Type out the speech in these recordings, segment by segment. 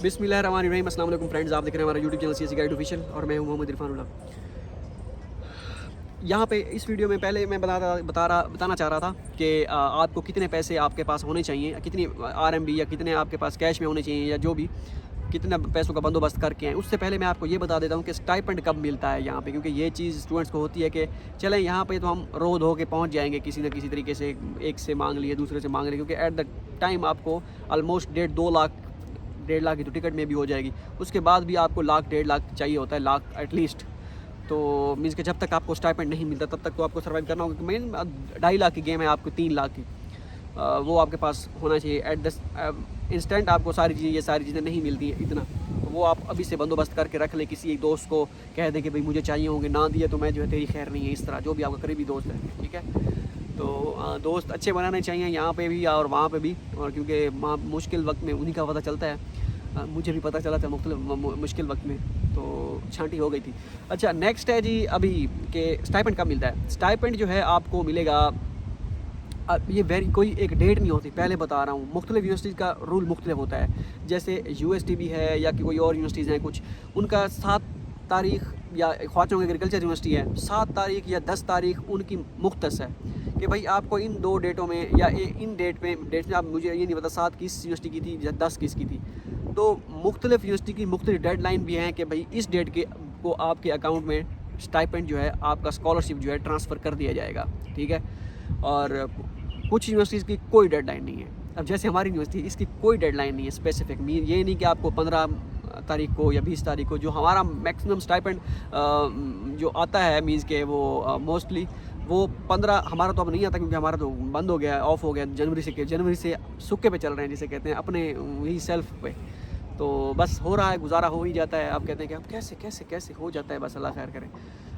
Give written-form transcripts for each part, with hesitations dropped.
बिस्मिल्लाहिर्रहमानिर्रहीम। अस्सलाम वालेकुम फ्रेंड्स, आप देख रहे हैं हमारा YouTube channel CSE guide official और मैं हूं मोहम्मद इरफानुल्लाह। यहाँ पे इस वीडियो में पहले मैं बताना चाह रहा था कि आपको कितने पैसे आपके पास होने चाहिए, कितनी आरएमबी या कितने आपके पास कैश में होने चाहिए या जो भी कितने पैसों का बंदोबस्त करके हैं। उससे पहले मैं आपको ये बता देता हूँ कि स्टाइपेंड कब मिलता है यहाँ पे, क्योंकि ये चीज़ स्टूडेंट्स को होती है कि चलें यहाँ पे तो हम रो धो के पहुँच जाएंगे किसी न किसी तरीके से, एक से मांग लिए दूसरे से मांग लिए, क्योंकि एट द टाइम आपको ऑलमोस्ट 1.5 लाख की तो टिकट में भी हो जाएगी। उसके बाद भी आपको 1.5 लाख चाहिए होता है, लाख एटलीस्ट। तो मीन्स कि जब तक आपको स्टाइपेंड नहीं मिलता तब तक तो आपको सर्वाइव करना होगा। मेन 2.5 लाख की गेम है, आपको 3 लाख की वो आपके पास होना चाहिए। एट द इंस्टेंट आपको ये सारी चीज़ें नहीं मिलती हैं इतना, तो वो आप अभी से बंदोबस्त करके रख लें। किसी एक दोस्त को कह दें कि भाई मुझे चाहिए होंगे, ना दिए तो मैं जो है तेरी खैर नहीं है, इस तरह जो भी आपका करीबी दोस्त है, ठीक है। तो दोस्त अच्छे बनाने चाहिए यहाँ पे भी और वहाँ पे भी, और क्योंकि मुश्किल वक्त में उन्हीं का पता चलता है। मुझे भी पता चला था मुश्किल वक्त में, तो छांटी हो गई थी। अच्छा, नेक्स्ट है जी अभी के स्टाइपेंड कब मिलता है। स्टाइपेंड जो है आपको मिलेगा, ये कोई एक डेट नहीं होती, पहले बता रहा हूँ। मुख्तलिफ यूनिवर्सिटीज़ का रूल मुख्तलिफ होता है, जैसे यूएसटीबी है या कि कोई और यूनिवर्सिटीज़ हैं कुछ, उनका 7 तारीख या ख्वाचों एग्रीकल्चर यूनिवर्सिटी है 7 तारीख या 10 तारीख उनकी मुख्तस है कि भाई आपको इन 2 डेटों में या इन डेट में आप, मुझे ये नहीं पता 7 किस यूनिवर्सिटी की थी या 10 किस की थी। तो मुख्तलिफ यूनिवर्सिटी की मुख्तलिफ डेडलाइन भी हैं कि भाई इस डेट के को आपके अकाउंट में स्टाइपेंड जो है, आपका स्कॉलरशिप जो है ट्रांसफ़र कर दिया जाएगा, ठीक है। और कुछ यूनिवर्सिटीज़ की कोई डेडलाइन नहीं है। अब जैसे हमारी यूनिवर्सिटी, इसकी कोई डेडलाइन नहीं है स्पेसिफिक। ये नहीं कि आपको 15 तारीख को या 20 तारीख को, जो हमारा मैक्सिमम स्टाइपेंड जो आता है मीन्स के वो मोस्टली वो 15, हमारा तो अब नहीं आता क्योंकि हमारा तो बंद हो गया, ऑफ हो गया जनवरी से सुक्के पे चल रहे हैं जिसे कहते हैं, अपने वही सेल्फ पे। तो बस हो रहा है, गुजारा हो ही जाता है। आप कहते हैं कि अब कैसे कैसे कैसे हो जाता है, बस अल्लाह खैर करें।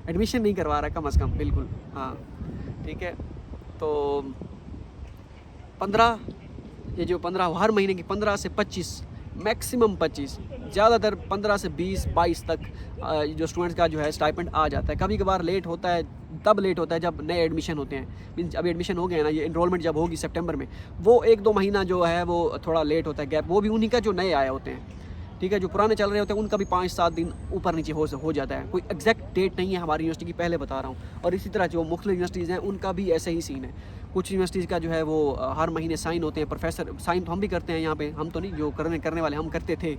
एडमिशन नहीं करवा रहा है कम अज़ कम, बिल्कुल, हाँ ठीक है। तो 15, ये जो 15 हर महीने की 15 से 25, मैक्सिमम 25, ज़्यादातर 15 से 20-22 तक जो स्टूडेंट्स का जो है स्टाइपेंड आ जाता है। कभी कभार लेट होता है, तब लेट होता है जब नए एडमिशन होते हैं। मीन्स अभी एडमिशन हो गए हैं ना, ये इनरोलमेंट जब होगी सितंबर में, वो 1-2 महीना जो है वो थोड़ा लेट होता है, गैप। वो भी उन्हीं का जो नए आए होते हैं, ठीक है। जो पुराने चल रहे होते हैं उनका भी 5-7 दिन ऊपर नीचे हो जाता है। कोई एग्जैक्ट डेट नहीं है हमारी यूनिवर्सिटी की, पहले बता रहा हूँ। और इसी तरह जो मुख्तलिफ यूनिवर्सिटीज़ हैं उनका भी ऐसे ही सीन है। कुछ यूनिवर्सिटीज़ का जो है वो हर महीने साइन होते हैं, प्रोफेसर साइन तो हम भी करते हैं यहाँ पे, हम तो नहीं, जो करने वाले हम करते थे।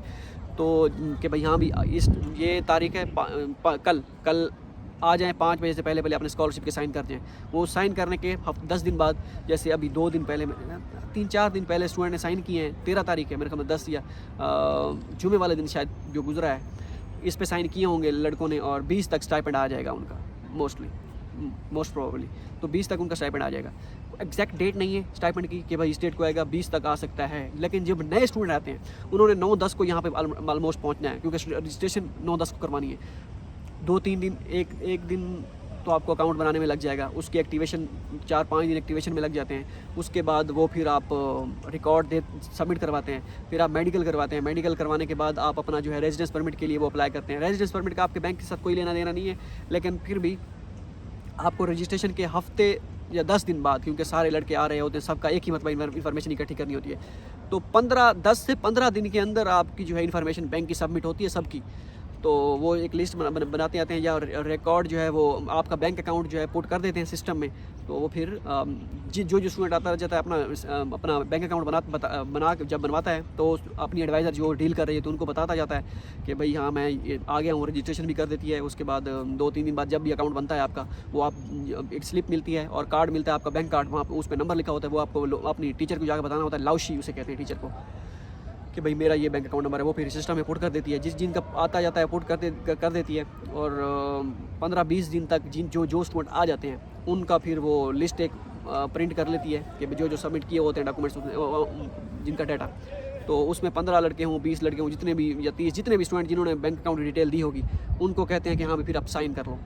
तो कि भाई यहाँ भी ये तारीख है, कल आ जाएँ 5 बजे से पहले अपने स्कॉलरशिप के साइन कर जाएँ। वो साइन करने के 10 दिन बाद, जैसे अभी 2 दिन पहले, 3-4 दिन पहले स्टूडेंट ने साइन किए हैं। 13 तारीख है मेरे ख्याल में, 10 या जुमे वाले दिन शायद जो गुजरा है, इस पे साइन किए होंगे लड़कों ने, और 20 तक स्टाइपेंड आ जाएगा उनका, मोस्ट प्रोबेबली। तो 20 तक उनका स्टाइपेंड आ जाएगा। एग्जैक्ट डेट नहीं है स्टाइपेंड की कि भाई इस डेट को आएगा, 20 तक आ सकता है। लेकिन जब नए स्टूडेंट आते हैं उन्होंने 9-10 को यहाँ पे ऑलमोस्ट पहुँचना है, क्योंकि रजिस्ट्रेशन 9-10 को करवानी है। 2-3 दिन, एक दिन तो आपको अकाउंट बनाने में लग जाएगा, उसकी एक्टिवेशन 4-5 दिन एक्टिवेशन में लग जाते हैं। उसके बाद वो फिर आप रिकॉर्ड सबमिट करवाते हैं, फिर आप मेडिकल करवाते हैं। मेडिकल करवाने के बाद आप अपना जो है रेजिडेंस परमिट के लिए वो अप्लाई करते हैं। रेजिडेंस परमिट का आपके बैंक के साथ कोई लेना देना नहीं है, लेकिन फिर भी आपको रजिस्ट्रेशन के हफ्ते या 10 दिन बाद, क्योंकि सारे लड़के आ रहे होते हैं, सबका एक ही मतलब इन्फॉर्मेशन इकट्ठी करनी होती है, तो 10 से 15 दिन के अंदर आपकी जो है इन्फॉर्मेशन बैंक की सबमिट होती है सबकी। तो वो एक लिस्ट बनाते आते हैं, या रिकॉर्ड जो है वो आपका बैंक अकाउंट जो है पुट कर देते हैं सिस्टम में। तो वो फिर जो स्टूडेंट आता जाता है अपना बैंक अकाउंट जब बनवाता है, तो अपनी एडवाइज़र जो डील कर रही है तो उनको बताता जाता है कि भाई हाँ मैं आ गया हूँ, रजिस्ट्रेशन भी कर देती है। उसके बाद 2-3 दिन बाद जब भी अकाउंट बनता है आपका, वो आप एक स्लिप मिलती है और कार्ड मिलता है आपका, बैंक कार्ड, वहाँ उस पर नंबर लिखा होता है। वो आपको अपनी टीचर को जाकर बताना होता है, लाउशी उसे कहते हैं टीचर को, कि भाई मेरा ये बैंक अकाउंट नंबर है। वो फिर सिस्टम में पुट कर देती है, जिनका आता जाता है पुट कर देती है। और 15-20 दिन तक जो स्टूडेंट आ जाते हैं उनका फिर वो लिस्ट एक प्रिंट कर लेती है कि जो सबमिट किए होते हैं डॉक्यूमेंट्स, जिनका डाटा, तो उसमें 15 लड़के हों, 20 लड़के हों, जितने भी या 30 जितने भी स्टूडेंट जिन्होंने बैंक अकाउंट डिटेल दी होगी, उनको कहते हैं कि हाँ भाई फिर आप साइन कर लो।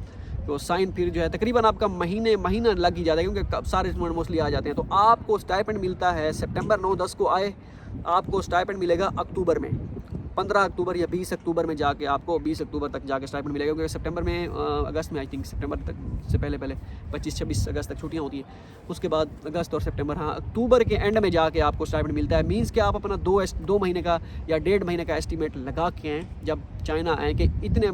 तो साइन फिर जो है तकरीबन आपका महीना लग ही जाता है, क्योंकि सारे स्टूडेंट मोस्टली आ जाते हैं। तो आपको स्टाइपेंड मिलता है सितंबर 9-10 को आए, आपको स्टाइपेंड मिलेगा अक्टूबर में। 15 अक्टूबर या 20 अक्टूबर में जाके आपको 20 अक्टूबर तक जाके स्टाइपेंड मिलेगा, क्योंकि सितंबर में अगस्त में आई थिंक सितंबर तक से पहले 25-26 अगस्त तक छुट्टियाँ होती हैं। उसके बाद अगस्त और सितंबर, हाँ अक्टूबर के एंड में जाके आपको स्टाइपेंड मिलता है। मीन्स कि आप अपना 2 महीने का या 1.5 महीने का एस्टिमेट लगा के आएँ जब चाइना आएँ कि इतने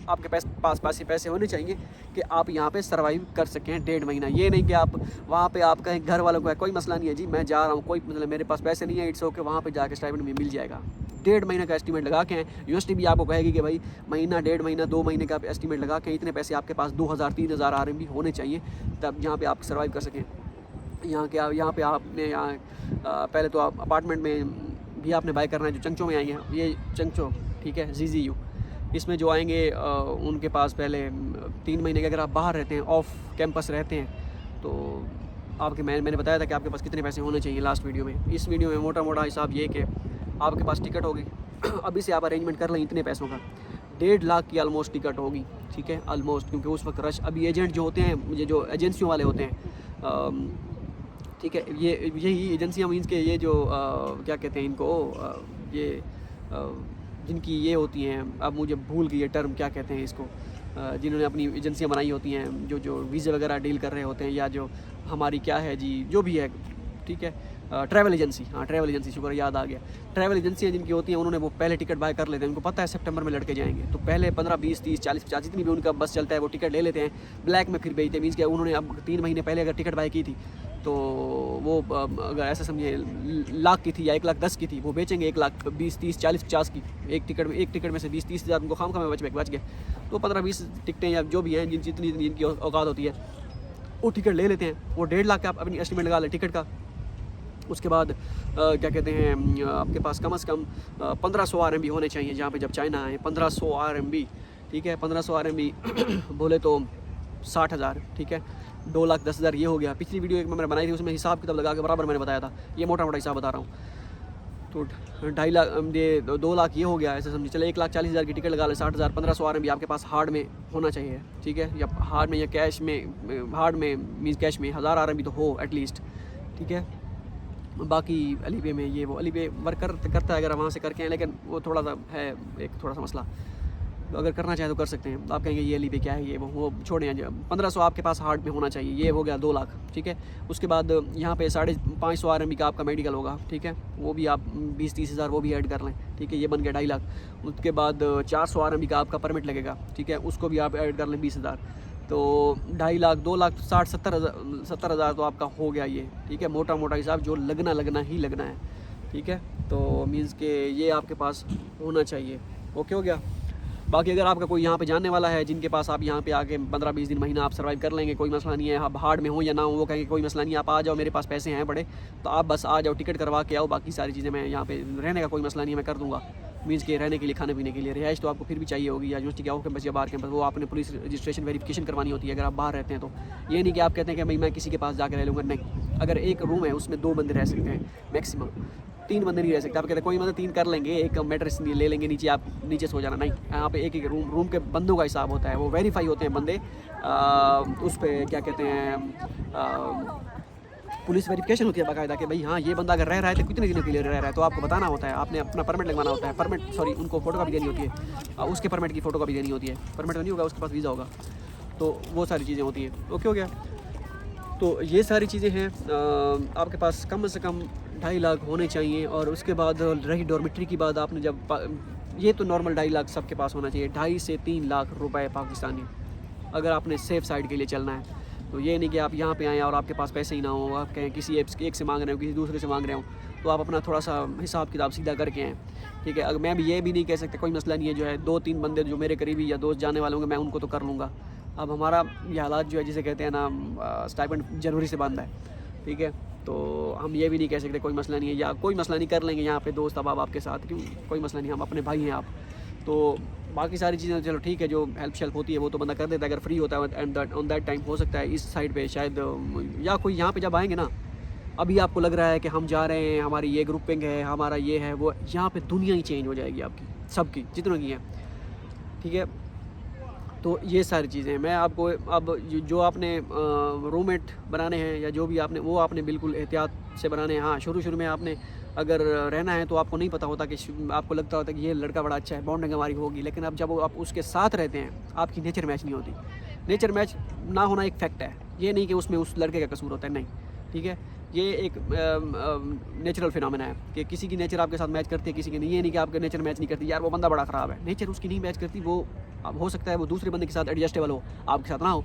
आपके पास पैसे होने चाहिए कि आप यहाँ पे सर्वाइव कर सकें 1.5 महीना। ये नहीं कि आप वहाँ पे आप कहें घर वालों को है कोई मसला नहीं है जी, मैं जा रहा हूँ, कोई मतलब मेरे पास पैसे नहीं है, इट्स ओके, वहाँ पे जाके स्टाइपेंड में मिल जाएगा। 1.5 महीने का एस्टिमेट लगा के यूनिवर्सिटी भी आपको कहेगी कि भाई महीना 1.5 महीना 2 महीने का एस्टिमेट लगा के इतने पैसे आपके पास 2000-3000 RMB होने चाहिए, तब यहाँ पर आप सर्वाइव कर सकें। यहाँ पे आपने पहले तो आप अपार्टमेंट में भी आपने बाय करना है। जो चंगचो में आई हैं, ये चंगचो ठीक है, ZZU, इसमें जो आएंगे उनके पास पहले 3 महीने के अगर आप बाहर रहते हैं, ऑफ कैंपस रहते हैं, तो आपके मैंने बताया था कि आपके पास कितने पैसे होने चाहिए लास्ट वीडियो में। इस वीडियो में मोटा हिसाब ये कि आपके पास टिकट होगी अभी से आप अरेंजमेंट कर लें इतने पैसों का, 1.5 लाख की ऑलमोस्ट टिकट होगी, ठीक है, ऑलमोस्ट, क्योंकि उस वक्त रश अभी एजेंट जो होते हैं, मुझे जो एजेंसियों वाले होते हैं, ठीक है, यही एजेंसियाँ मीन्स के ये जो क्या कहते हैं इनको, ये जिनकी ये होती हैं, अब मुझे भूल गई ये टर्म क्या कहते हैं इसको, जिन्होंने अपनी एजेंसियाँ बनाई होती हैं, जो वीज़े वगैरह डील कर रहे होते हैं, या जो हमारी क्या है जी, जो भी है, ठीक है, ट्रैवल एजेंसी, हाँ ट्रैवल एजेंसी, शुक्र याद आ गया। ट्रैवल एजेंसियाँ जिनकी होती हैं, उन्होंने वो पहले टिकट बाय कर लेते हैं, उनको पता है सितंबर में लड़के जाएंगे, तो पहले 15, 20, 30, 40, 50 जितनी भी उनका बस चलता है वो टिकट ले लेते हैं, ब्लैक में फिर बेचते हैं। मीन्स क्या, उन्होंने अब 3 महीने पहले अगर टिकट बाय की थी, तो वो अगर ऐसा समझिए लाख की थी या 1,10,000 की थी, वो बेचेंगे 1,20,000, 30, 40, 50 की एक टिकट में से 20-30 हज़ार उनको खाम में बच गए। तो 15-20 टिकटें या जो भी हैं जितनी जिनकी औकात होती है वो टिकट ले लेते हैं। वो 1.5 लाख का आप अपनी एस्टिमेट लगा लें टिकट का। उसके बाद क्या कहते हैं, आपके पास कम से कम 1500 RMB होने चाहिए जहाँ पे जब चाइना आए, 1500 RMB, ठीक है, 1500 RMB बोले तो 60,000, ठीक है, 2,10,000 ये हो गया। पिछली वीडियो एक मैंने बनाई थी, उसमें हिसाब किताब लगा के बराबर मैंने बताया था, ये मोटा हिसाब बता रहा हूँ। तो 2.5 लाख, ये 2 लाख ये हो गया, ऐसे समझिए चले 1,40,000 की टिकट लगा ले, 60,000, 1500 RMB आपके पास हार्ड में होना चाहिए, ठीक है, या हार्ड में या कैश में, हार्ड में मीन्स कैश में 1000 RMB तो हो एटलीस्ट, ठीक है। बाकी अलीपे में ये वो अलीपे वर्क करता है अगर वहाँ से करके हैं, लेकिन वो थोड़ा सा है एक थोड़ा सा मसला, तो अगर करना चाहें तो कर सकते हैं। आप कहेंगे ये अलीपे क्या है, ये वो छोड़ें। 1500 आपके पास हार्ड में होना चाहिए, ये हो गया 2 लाख, ठीक है। उसके बाद यहाँ पे 550 RMB का आपका मेडिकल होगा, ठीक है, वो भी आप 20-30 हज़ार वो भी ऐड कर लें, ठीक है, ये बन गया 2.5 लाख। उसके बाद 400 RMB का आपका परमिट लगेगा, ठीक है, उसको भी आप ऐड कर लें 20 हज़ार, तो 2.5 लाख, 2 लाख 60-70 हज़ार तो आपका हो गया ये, ठीक है, मोटा हिसाब जो लगना ही लगना है, ठीक है। तो मीन्स के ये आपके पास होना चाहिए, ओके हो गया। बाकी अगर आपका कोई यहाँ पे जानने वाला है जिनके पास आप यहाँ पे आके 15-20 दिन महीना आप सर्वाइव कर लेंगे, कोई मसला नहीं है, आप हार्ड में हो या ना हो, वो कहेंगे कोई मसला नहीं, आप आ जाओ, मेरे पास पैसे हैं बड़े, तो आप बस आ जाओ, टिकट करवा के आओ, बाकी सारी चीज़ें मैं यहाँ पे रहने का कोई मसला नहीं है, मैं कर दूँगा। मीन्स के रहने के लिए, खाने पीने के लिए, रिहाइश तो आपको फिर भी चाहिए होगी, या यूनिवर्सिटी के ऑफ कैंपस या बाहर कैंपस, वो आपने पुलिस रजिस्ट्रेशन वेरिफिकेशन करवानी होती है अगर आप बाहर रहते हैं। तो ये नहीं कि आप कहते हैं कि भाई मैं किसी के पास जाकर रह लूँगा, नहीं। अगर एक रूम है उसमें 2 बंदे रह सकते हैं मैक्सिमम, 3 बंदे नहीं रह सकते। आप कहते हैं कोई मतलब 3 कर लेंगे, एक मैट्रेस ले लेंगे नीचे, आप नीचे सो जाना, नहीं। यहाँ पे एक रूम के बंदों का हिसाब होता है, वो वेरीफाई होते हैं बंदे, उस पर क्या कहते हैं, पुलिस वेरिफिकेशन होती है बाकायदा कि भाई हाँ ये बंदा अगर रह रहा है तो कितने दिनों के लिए रह रहा है, तो आपको बताना होता है, आपने अपना परमिट लगवाना होता है, उनको फ़ोटो कॉपी देनी होती है, उसके परमिट की फ़ोटो कॉपी देनी होती है, परमिट नहीं होगा उसके पास वीज़ा होगा, तो वो सारी चीज़ें होती हैं, ओके हो गया। तो ये सारी चीज़ें हैं, आपके पास कम से कम 2.5 लाख होने चाहिए। और उसके बाद रही डॉर्मेट्री की बात, आपने जब ये तो नॉर्मल 2.5 लाख सबके पास होना चाहिए, 2.5 से 3 लाख रुपए पाकिस्तानी अगर आपने सेफ साइड के लिए चलना है। तो ये नहीं कि आप यहाँ पे आएँ और आपके पास पैसे ही ना हो, आप कहें किसी एक से मांग रहे हो, किसी दूसरे से मांग रहे हो, तो आप अपना थोड़ा सा हिसाब किताब सीधा करके आएँ, ठीक है। अगर मैं भी ये भी नहीं कह सकता, कोई मसला नहीं है, जो है 2-3 बंदे जो मेरे करीबी या दोस्त जाने वाले होंगे, मैं उनको तो कर लूँगा। अब हमारा ये हालात जो है जिसे कहते हैं ना, स्टाइपेंड जनवरी से बंद है, ठीक है, तो हम ये भी नहीं कह सकते कोई मसला नहीं है, या कोई मसला नहीं, कर लेंगे यहाँ पे दोस्त अब आपके साथ, क्यों, कोई मसला नहीं, हम अपने भाई हैं आप। तो बाकी सारी चीज़ें चलो ठीक है, जो हेल्प होती है वो तो बंदा कर देता है अगर फ्री होता है, एंड ऑन दैट टाइम हो सकता है इस साइड पे शायद, या कोई यहाँ पे जब आएंगे ना, अभी आपको लग रहा है कि हम जा रहे हैं, हमारी ये ग्रुपिंग है, हमारा ये है वो, यहाँ पे दुनिया ही चेंज हो जाएगी आपकी, सबकी जितनों की है, ठीक है। तो ये सारी चीज़ें मैं आपको अब जो आपने रूममेट बनाने हैं या जो भी आपने, वो आपने बिल्कुल एहतियात से बनाने हैं। हाँ, शुरू में आपने अगर रहना है तो आपको नहीं पता होता कि आपको लगता होता है कि ये लड़का बड़ा अच्छा है, बॉन्डिंग हमारी होगी, लेकिन अब जब आप उसके साथ रहते हैं आपकी नेचर मैच नहीं होती। नेचर मैच ना होना एक फैक्ट है, ये नहीं कि उसमें उस लड़के का कसूर होता है, नहीं, ठीक है। ये एक नेचुरल फिनोमेना है कि किसी की नेचर आपके साथ मैच करती है, किसी की नहीं। ये नहीं कि आपके नेचर मैच नहीं करती, यार वो बंदा बड़ा ख़राब है, नेचर उसकी नहीं मैच करती, वो अब हो सकता है वो दूसरे बंदे के साथ एडजस्टेबल हो, आपके साथ ना हो।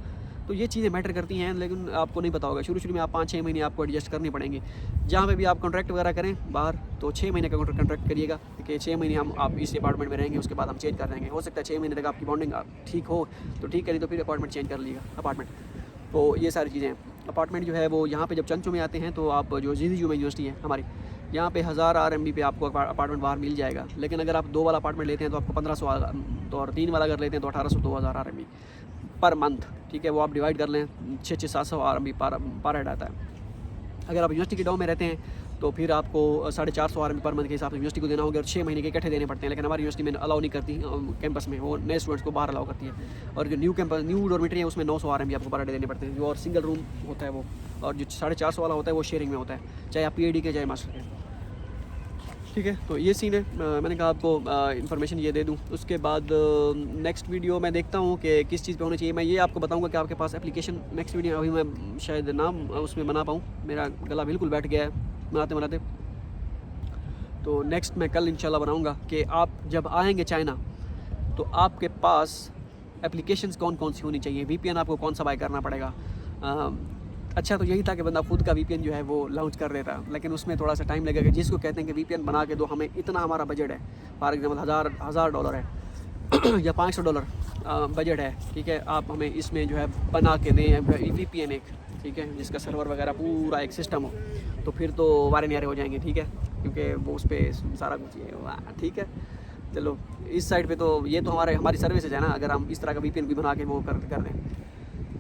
तो ये चीज़ें मैटर करती हैं, लेकिन आपको नहीं पता होगा। शुरू में आप 5-6 महीने आपको एडजस्ट करनी पड़ेंगे। जहाँ पे भी आप कॉन्ट्रैक्ट वगैरह करें बाहर, तो 6 महीने का कॉन्ट्रैक्ट करिएगा कि 6 महीने आप इस अपार्टमेंट में रहेंगे, उसके बाद हम चेंज कर देंगे। हो सकता है 6 महीने तक आपकी बॉन्डिंग ठीक हो तो ठीक है, नहीं तो फिर अपार्टमेंट चेंज कर लीजिएगा अपार्टमेंट। तो ये सारी चीज़ें हैं। अपार्टमेंट जो है वो यहाँ पे जब चंचू में आते हैं तो आप जो जीजीयू में यूनिवर्सिटी है हमारी, यहाँ पे 1000 RMB पे आपको अपार्टमेंट बाहर मिल जाएगा। लेकिन अगर आप 2 वाला अपार्टमेंट लेते हैं तो आपको 1500, तो और 3 वाला अगर लेते हैं तो 1800 2000 RMB पर मंथ, ठीक है। वो आप डिवाइड कर लें, 600-700 RMB पर हेड आता है। अगर आप यूनिवर्सिटी के डाउन में रहते हैं तो फिर आपको 450 RMB पर मंथ के हिसाब से यूनिवर्सिटी को देना होगा, और 6 महीने के इकट्ठे देने पड़ते हैं। लेकिन हमारी यूनिवर्सिटी में अलाउ नहीं करती कैंपस में, वो नए स्टूडेंट्स को बाहर अलाउ करती है। और जो न्यू डॉर्मेटरी है उसमें 900 RMB आपको पर डे देने पड़ते हैं, जो और सिंगल रूम होता है वो। और जो 450 वाला होता है वो शेयरिंग में होता है, चाहे आप PhD के चाहे मास्टर के, ठीक है। तो ये सीन है, मैंने कहा आपको इन्फॉर्मेशन ये दे दूँ। उसके बाद नेक्स्ट वीडियो मैं देखता हूँ कि किस चीज़ पे होनी चाहिए। मैं ये आपको बताऊँगा कि आपके पास एप्लीकेशन, नेक्स्ट वीडियो अभी मैं शायद नाम उसमें बना पाऊँ, मेरा गला बिल्कुल बैठ गया है बनाते। तो नेक्स्ट मैं कल इंशाल्लाह बनाऊँगा कि आप जब आएँगे चाइना तो आपके पास एप्लीकेशंस कौन कौन सी होनी चाहिए, VPN आपको कौन सा बाय करना पड़ेगा। अच्छा तो यही था कि बंदा खुद का VPN जो है वो लॉन्च कर देता, लेकिन उसमें थोड़ा सा टाइम लगेगा। जिसको कहते हैं कि VPN बना के दो हमें, इतना हमारा बजट है, फॉर एग्जाम्पल $1000 है या $500 बजट है, ठीक है। आप हमें इसमें जो है बना के दें VPN एक, ठीक है, जिसका सर्वर वगैरह पूरा एक सिस्टम हो, तो फिर तो वारे न्यारे हो जाएंगे, ठीक है, क्योंकि वो उस पर सारा कुछ, ठीक है। चलो इस साइड पे तो ये तो हमारी सर्विसेज है ना। अगर हम इस तरह का VPN भी बना के वो कर दें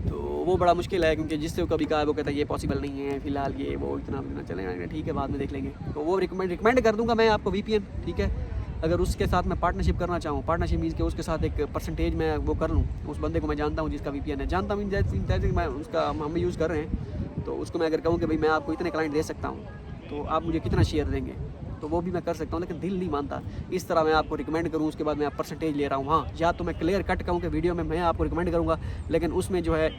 तो वो बड़ा मुश्किल है, क्योंकि जिससे कभी कहा वो कहता है ये पॉसिबल नहीं है फ़िलहाल, ये वो इतना चलेगा, ठीक है, बाद में देख लेंगे। तो वो रिकमेंड कर दूंगा मैं आपको VPN, ठीक है। अगर उसके साथ मैं पार्टनरशिप करना चाहूँ, पार्टनरशिप मीन्स के उसके साथ एक परसेंटेज मैं वो कर लूँ, उस बंदे को मैं जानता हूँ जिसका VPN है, जानता हूँ जैसे मैं उसका हम यूज़ कर रहे हैं, तो उसको मैं अगर कहूँ कि भाई मैं आपको इतने क्लाइंट दे सकता हूँ तो आप मुझे कितना शेयर देंगे, तो वो भी मैं कर सकता हूँ। लेकिन दिल नहीं मानता इस तरह मैं आपको रिकमेंड करूँ, उसके बाद मैं आप परसेंटेज ले रहा हूँ। हाँ, या तो मैं क्लियर कट कहूँ कि वीडियो में मैं आपको रिकमेंड करूँगा, लेकिन उसमें जो है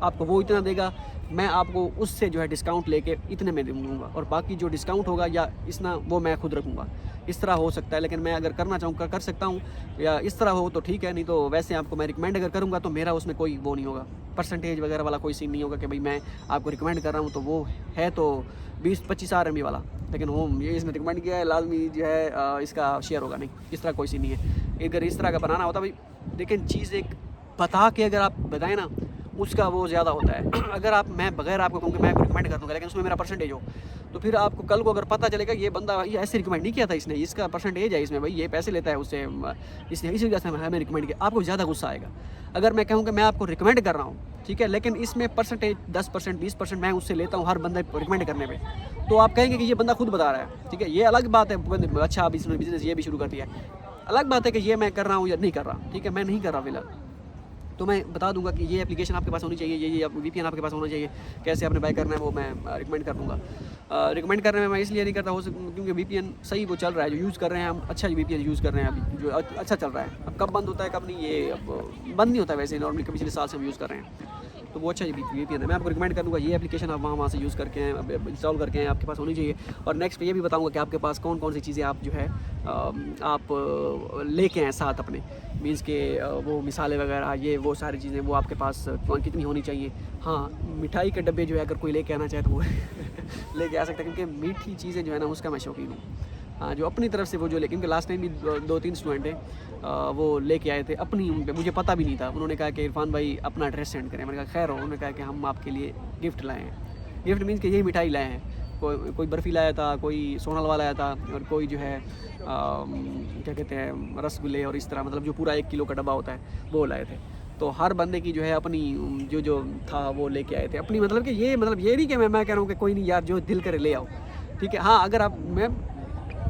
आपको वो इतना देगा, मैं आपको उससे जो है डिस्काउंट लेके इतने में दूँगा, और बाकी जो डिस्काउंट होगा या इतना वो मैं खुद रखूँगा। इस तरह हो सकता है, लेकिन मैं अगर करना चाहूँ कर सकता हूँ, या इस तरह हो तो ठीक है, नहीं तो वैसे आपको मैं रिकमेंड अगर करूँगा तो मेरा उसमें कोई वो नहीं होगा, परसेंटेज वगैरह वाला कोई सीन नहीं होगा कि भाई मैं आपको रिकमेंड कर रहा हूँ तो वो है तो 20-25 RMB वाला, लेकिन वो ये इसने रिकमेंड किया है लाजमी जो है इसका शेयर होगा, नहीं, इस तरह कोई सीन नहीं है। अगर इस तरह का बनाना होता भाई, लेकिन चीज़ एक बता के अगर आप बताएं ना, उसका वो ज़्यादा होता है। अगर मैं बगैर आपको कहूँ कि मैं रिकमेंड कर दूँगा, लेकिन उसमें मेरा परसेंटेज हो, तो फिर आपको कल को अगर पता चलेगा ये बंदा ये ऐसे रिकमेंड नहीं किया था इसने, इसका परसेंटेज है इसमें, भाई ये पैसे लेता है उससे, इसने इसी वजह से हमें रिकमेंड किया, आपको ज़्यादा गुस्सा आएगा। अगर मैं कहूँ कि मैं आपको रिकमेंड कर रहा हूँ, ठीक है, लेकिन इसमें परसेंटेज 10% 20% मैं उससे लेता हूँ हर बंदा रिकमेंड करने में, तो आप कहेंगे कि ये बंदा खुद बता रहा है, ठीक है। ये अलग बात है, अच्छा अब इसने बिजनेस ये भी शुरू कर दिया है, अलग बात है कि ये मैं कर रहा हूँ या नहीं कर रहा, ठीक है, मैं नहीं कर रहा फिलहाल। तो मैं बता दूंगा कि ये एप्लीकेशन आपके पास होनी चाहिए, ये VPN आपके पास होना चाहिए, कैसे आपने बाय करना है वो मैं रिकमेंड कर दूँगा। रिकमेंड करने में मैं इसलिए नहीं करता क्योंकि VPN सही वो चल रहा है, जो यूज़ कर रहे हैं हम, अच्छा VPN यूज़ कर रहे हैं अभी, जो अच्छा चल रहा है। अब कब बंद होता है कब नहीं, ये अब बंद नहीं होता है वैसे, नॉर्मली पिछले साल से हम यूज़ कर रहे हैं, तो वो अच्छा VPN है। मैं आपको रिकमेंड करूँगा ये एप्लीकेशन आप वहाँ से यूज़ करके इंस्टॉल करके आपके पास होनी चाहिए। और नेक्स्ट ये भी बताऊँगा कि आपके पास कौन कौन सी चीज़ें आप जो है आप लेके आएँ साथ अपने, मीन्स के वो मिसाले वगैरह, ये वो सारी चीज़ें वो आपके पास कितनी होनी चाहिए। हाँ, मिठाई के डब्बे जो है अगर कोई लेके आना चाहे तो वो लेके आ सकता है, क्योंकि मीठी चीज़ें जो है ना उसका मैं शौकीन हूँ। हाँ, जो अपनी तरफ से वो जो क्योंकि लास्ट टाइम भी 2-3 स्टूडेंट हैं वो लेके आए थे अपनी, उन पे मुझे पता भी नहीं था, उन्होंने कहा कि इरफान भाई अपना एड्रेस सेंड करें। मैंने कहा खैर हो, उन्होंने कहा कि हम आपके लिए गिफ्ट लाए हैं। गिफ्ट मीन्स कि यही मिठाई लाए हैं, कोई बर्फ़ी लाया था, कोई सोनल वाला लाया था, और कोई जो है क्या कहते हैं रसगुल्ले, और इस तरह मतलब जो पूरा 1 किलो का डब्बा होता है वो लाए थे। तो हर बंदे की जो है अपनी जो था वो लेके आए थे अपनी, मतलब कि ये नहीं कि मैं कह रहा हूँ कि कोई नहीं यार जो दिल करे ले आओ, ठीक है। हाँ, अगर आप मैं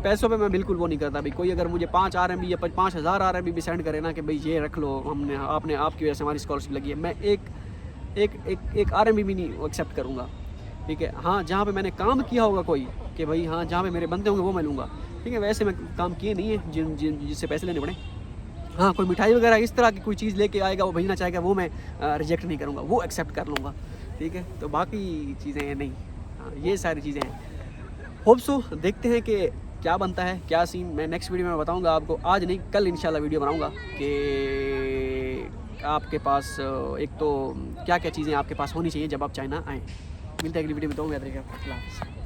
पैसों पे मैं बिल्कुल वो नहीं करता भाई, कोई अगर मुझे 5 RMB या 5000 RMB भी सेंड करे ना कि भाई ये रख लो, आपने आपकी वजह से हमारी स्कॉलरशिप लगी है, मैं एक RMB भी नहीं एक्सेप्ट करूँगा, ठीक है। हाँ, जहाँ पे मैंने काम किया होगा कोई, कि भाई हाँ जहाँ पे मेरे बनते होंगे वो मैं लूँगा, ठीक है। वैसे मैं काम किए नहीं है जिससे पैसे लेने पड़े। हाँ, कोई मिठाई वगैरह इस तरह की कोई चीज़ लेके आएगा, वो भेजना चाहेगा, वो मैं रिजेक्ट नहीं करूँगा, वो एक्सेप्ट कर लूँगा, ठीक है। तो बाकी चीज़ें नहीं, हाँ ये सारी चीज़ें हैं। होप सो देखते हैं कि क्या बनता है, क्या सीन। मैं नेक्स्ट वीडियो में बताऊँगा आपको, आज नहीं कल इंशाल्लाह वीडियो बनाऊँगा कि आपके पास एक तो क्या क्या चीज़ें आपके पास होनी चाहिए जब आप चाइना आएँ। मिलते हैं अगली वीडियो में, तो याद रखिएगा।